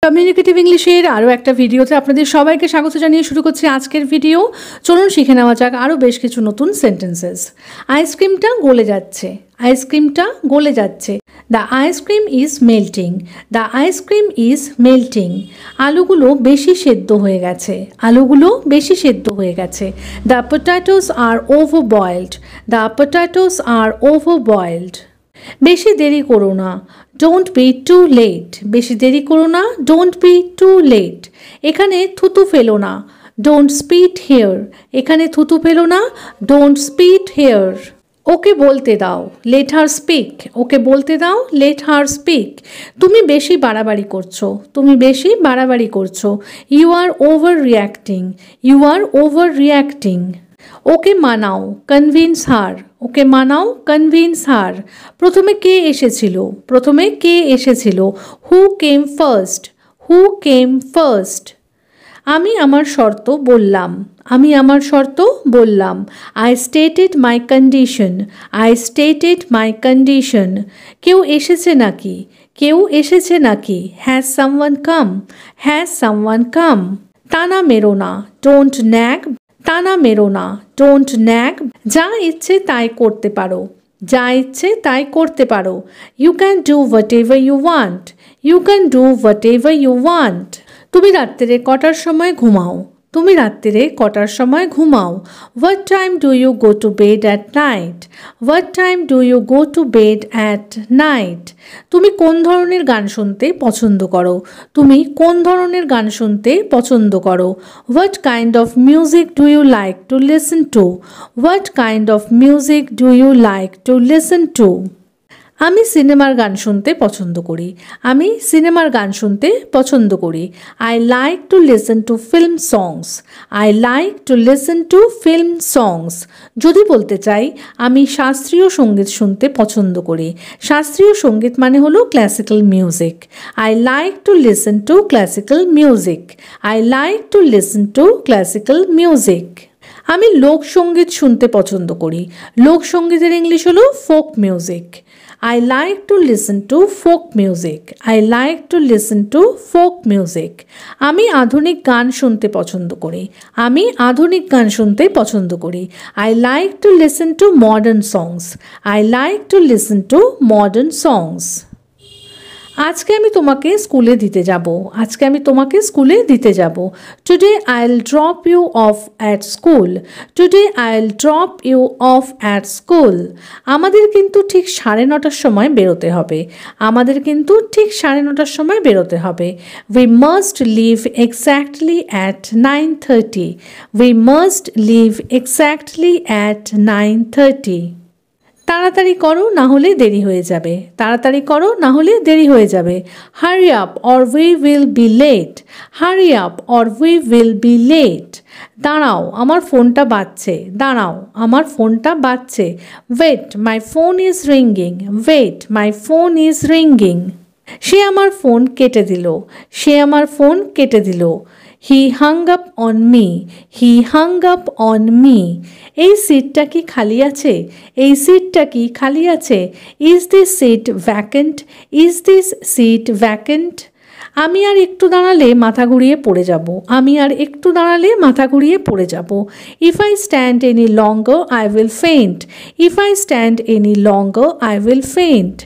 Communicative ইংলিশের আরও একটা ভিডিওতে আপনাদের সবাইকে স্বাগত জানিয়ে শুরু করছি আজকের ভিডিও। চলুন শিখে নেওয়া যাক আরও বেশ কিছু নতুন সেন্টেন্সেস। আইসক্রিমটা গলে যাচ্ছে, আইসক্রিমটা গলে যাচ্ছে। The ice cream is melting, the ice cream is melting. আলুগুলো বেশি সেদ্ধ হয়ে গেছে, আলুগুলো বেশি সেদ্ধ হয়ে গেছে। The potatoes are over boiled, the potatoes are over boiled. বেশি দেরি করো না, ডোন্ট বি টু লেট, বেশি দেরি করো না, ডোন্ট বি টু লেট। এখানে থুতু ফেলো না, ডোন্ট স্পিট হেয়ার, এখানে থুতু ফেলো না, ডোন্ট স্পিট হেয়ার। ওকে বলতে দাও, লেট হার স্পিক, ওকে বলতে দাও, লেট হার স্পিক। তুমি বেশি বাড়াবাড়ি করছো, তুমি বেশি বাড়াবাড়ি করছো। You are overreacting, you are overreacting. ওকে মানাও, কনভিন্স হার, ওকে মানাও, কনভিন্স হার। প্রথমে কে এসেছিল, প্রথমে কে এসেছিল। Who came first, who came first. আমি আমার শর্ত বললাম, আমি আমার শর্ত বললাম। I stated my condition, I stated my condition. কেউ এসেছে নাকি, কেউ এসেছে নাকি। Has someone come, has someone come. টানা মেরো না, ডোন্ট ন্যাগ, টানা মেরো না, ডোন্ট ন্যাগ। যা ইচ্ছে তাই করতে পারো, যা ইচ্ছে তাই করতে পারো। You can do whatever you want, you can do whatever you want. তুমি রাত্রে কটার সময় ঘুমাও, তুমি রাত্রে কটার সময় ঘুমাও। What time do you go to bed at night, what time do you go to bed at night. তুমি কোন ধরনের গান শুনতে পছন্দ করো, তুমি কোন ধরনের গান শুনতে পছন্দ করো। What kind of music do you like to listen to, what kind of music do you like to listen to. আমি সিনেমার গান শুনতে পছন্দ করি, আমি সিনেমার গান শুনতে পছন্দ করি। I like to listen to film songs, I like to listen to film songs. যদি বলতে চাই আমি শাস্ত্রীয় সঙ্গীত শুনতে পছন্দ করি, শাস্ত্রীয় সঙ্গীত মানে হলো classical music. I like to listen two classical music, I like to listen two classical music. আমি লোকসঙ্গীত শুনতে পছন্দ করি, লোকসঙ্গীতের ইংলিশ হলো folk music. I like to listen to folk music, I like to listen to folk music. আমি আধুনিক গান শুনতে পছন্দ করি, আমি আধুনিক গান শুনতে পছন্দ করি। I like to listen to modern songs, I like to listen to modern songs. আজকে আমি তোমাকে স্কুলে দিতে যাব, আজকে আমি তোমাকে স্কুলে দিতে যাব। Today I will drop you off at school, today I will drop you off at school. আমাদের কিন্তু ঠিক 9:30 সময় বেরোতে হবে, আমাদের কিন্তু ঠিক 9:30 সময় বেরোতে হবে। We must leave exactly at 9:30, we must leave exactly at 9:30। তাড়াতাড়ি করো না হলে দেরি হয়ে যাবে, তাড়াতাড়ি করো না হলে দেরি হয়ে যাবে। Hurry up or we will be late, hurry up or we will be late. দাঁড়াও আমার ফোনটা বাজছে, দাঁড়াও আমার ফোনটা বাজছে। Wait my phone is ringing, wait my phone is ringing. সে আমার ফোন কেটে দিল, সে আমার ফোন কেটে দিল। হি Hang up on me, he Hang up on me. এই সিটটা কি খালি আছে, এই সিটটা কি খালি আছে। Is this seat vacant, is this seat vacant. আমি আর একটু দাঁড়ালে মাথা ঘুরিয়ে পড়ে যাব, আমি আর একটু দাঁড়ালে মাথা ঘুরিয়ে পড়ে যাব। If I stand any longer I will faint, if I stand any longer I will faint.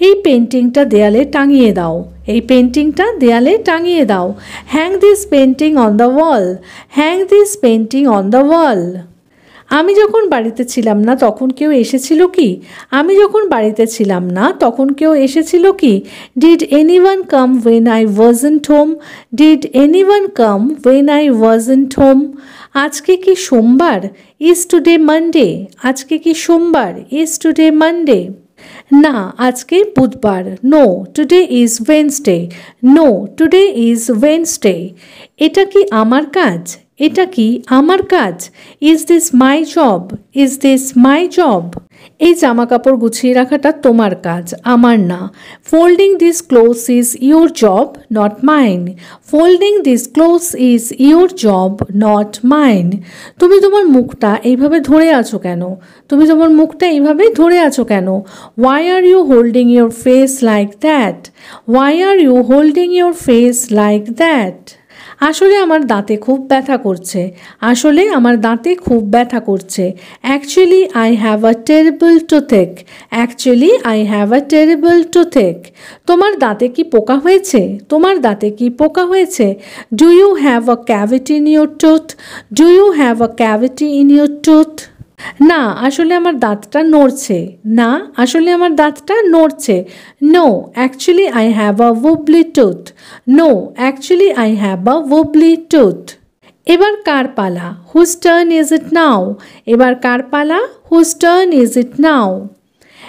এই পেন্টিংটা দেয়ালে টাঙিয়ে দাও, এই পেন্টিংটা দেয়ালে টাঙিয়ে দাও। Hang this painting on the wall, hang this painting on the wall. আমি যখন বাড়িতে ছিলাম না তখন কেউ এসেছিল কি, আমি যখন বাড়িতে ছিলাম না তখন কেউ এসেছিল কি। Did anyone come when I wasn't home, did anyone come when I wasn't home. আজকে কি সোমবার, ইজ টুডে মানডে, আজকে কি সোমবার, ইজ টুডে মানডে। না আজকে বুধবার, no today is Wednesday, no today is Wednesday. এটা কি আমার কাজ, এটা কি আমার কাজ। Is this my job, is this my job. এই জামা কাপড় গুছিয়ে রাখাটা তোমার কাজ, আমার না। Folding this clothes is your job, not mine. Folding this clothes is your job, not mine. তুমি তোমার মুখটা এইভাবে ধরে আছো কেন? তুমি তোমার মুখটা এইভাবে ধরে আছো কেন? Why are you holding your face like that? Why are you holding your face like that? আসলে আমার দাঁতে খুব ব্যথা করছে। আসলে আমার দাঁতে খুব ব্যথা করছে। Actually I have a terrible toothache. Actually I have a terrible toothache. তোমার দাঁতে কি পোকা হয়েছে? তোমার দাঁতে কি পোকা হয়েছে? Do you have a cavity in your tooth? Do you have a cavity in your tooth? না, আসলে আমার দাঁতটা নড়ছে। না, আসলে আমার দাঁতটা নড়ছে। No, actually I have a wobbly tooth. No, actually I have a wobbly tooth. এবার কার পালা? Whose turn is it now? এবার কার পালা? Whose turn is it now?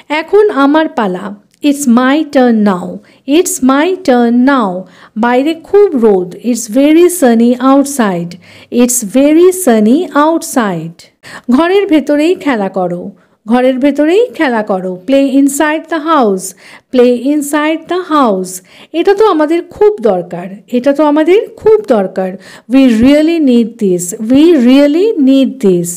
এখন আমার পালা। It's my turn now. It's my turn now. বাইরে খুব রোদ। It's very sunny outside. It's very sunny outside. ঘরের ভেতরেই খেলা করো। ঘরের ভেতরেই খেলা করো। Play inside the house. Play inside the house. এটা তো আমাদের খুব দরকার। এটা তো আমাদের খুব দরকার। We really need this. We really need this.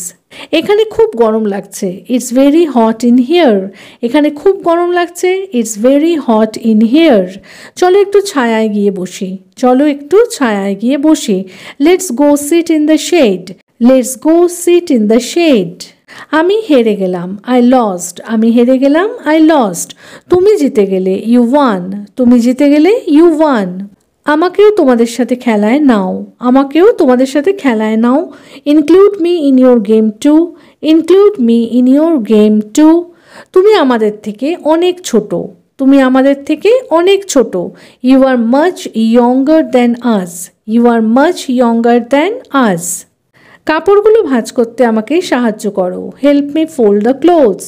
এখানে খুব গরম লাগছে। It's very hot in here. এখানে খুব গরম লাগছে। It's very hot in here. চলো একটু ছায়ায় গিয়ে বসি। চলো একটু ছায়ায় গিয়ে বসি। Let's go sit in the shade. Let's go sit in the shade. আমি হেরে গেলাম। I lost. আমি হেরে গেলাম। I lost. তুমি জিতে গেলে। You won. তুমি জিতে গেলে। You won. আমাকেও তোমাদের সাথে খেলায় নাও। আমাকেও তোমাদের সাথে খেলায় নাও। Include me in your game too. Include me in your game too. তুমি আমাদের থেকে অনেক ছোট। তুমি আমাদের থেকে অনেক ছোট। You are much younger than us. You are much younger than us. কাপড়গুলো ভাঁজ করতে আমাকে সাহায্য করো। Help me fold the clothes.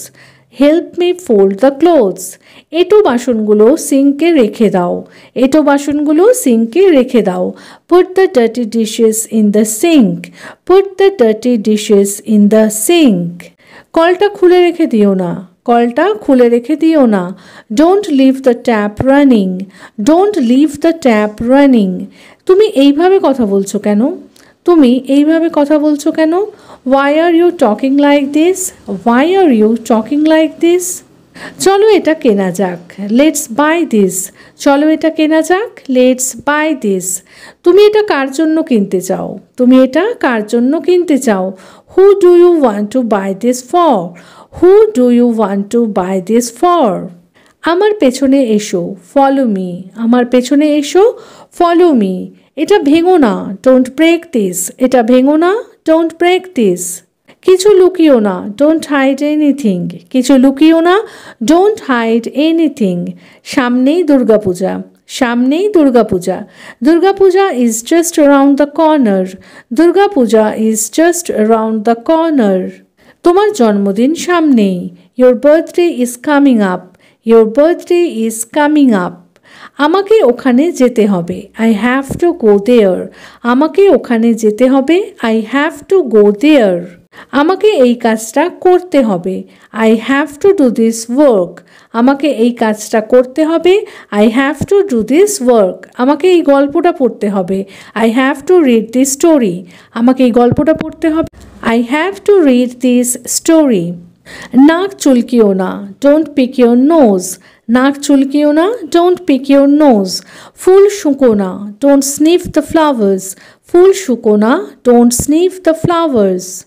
Help me fold the clothes. এঁটো বাসনগুলো সিঙ্কে রেখে দাও। এঁটো বাসনগুলো সিঙ্কে রেখে দাও। Put the dirty dishes in the sink. Put the dirty dishes in the sink. কলটা খুলে রেখে দিও না। কলটা খুলে রেখে দিও না। Don't leave the tap running. Don't leave the tap running. তুমি এইভাবে কথা বলছো কেন? তুমি এইভাবে কথা বলছো কেন? Why are you talking like this? Why are you talking like this? চলো এটা কেনা যাক। Let's buy this. চলো এটা কেনা যাক। Let's buy this. তুমি এটা কার জন্য কিনতে চাও? তুমি এটা কার জন্য কিনতে চাও? Who do you want to buy this for? Who do you want to buy this for? আমার পেছনে এসো। Follow me. আমার পেছনে এসো। Follow me. এটা ভেঙো না। Don't break this. এটা ভেঙো না। Don't break this. কিছু লুকিও না। Don't hide anything. কিছু লুকিও না। Don't hide anything. সামনেই দুর্গাপূজা। সামনেই Durga Puja. Durga Puja is just around the corner. Durga Puja is just around the corner. তোমার জন্মদিন সামনেই। Your birthday is coming up. Your birthday is coming up. আমাকে ওখানে যেতে হবে। I have to go there. আমাকে ওখানে যেতে হবে। I have to go there. আমাকে এই কাজটা করতে হবে। I have to do this work. আমাকে এই কাজটা করতে হবে। I have to do this work. আমাকে এই গল্পটা পড়তে হবে। I have to read this story. আমাকে এই গল্পটা পড়তে হবে। I have to read this story. নাক চুলকিও না। Don't pick your nose. নাক চুলকিও না। Don't pick your nose. ফুল শুঁকো না। Don't sniff the flowers. ফুল শুঁকো না। Don't sniff the flowers.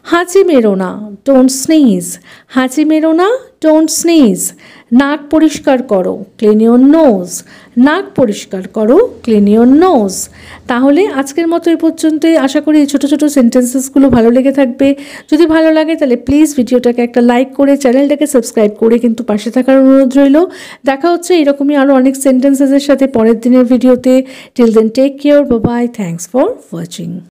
হাঁচি মেরো না। Don't sneeze. হাঁচি মেরো না। Don't sneeze. নাক পরিষ্কার করো। Clean your nose. নাক পরিষ্কার করো। Clean your nose. তাহলে আজকের মতো এই পর্যন্তই। আশা করি এই ছোটো ছোটো সেন্টেন্সেসগুলো ভালো লেগে থাকবে। যদি ভালো লাগে তাহলে প্লিজ ভিডিওটাকে একটা লাইক করে চ্যানেলটাকে সাবস্ক্রাইব করে কিন্তু পাশে থাকার অনুরোধ রইল। দেখা হচ্ছে এরকমই আরও অনেক সেন্টেন্সেসের সাথে পরের দিনের ভিডিওতে। Till then take care. Bye bye. Thanks for watching.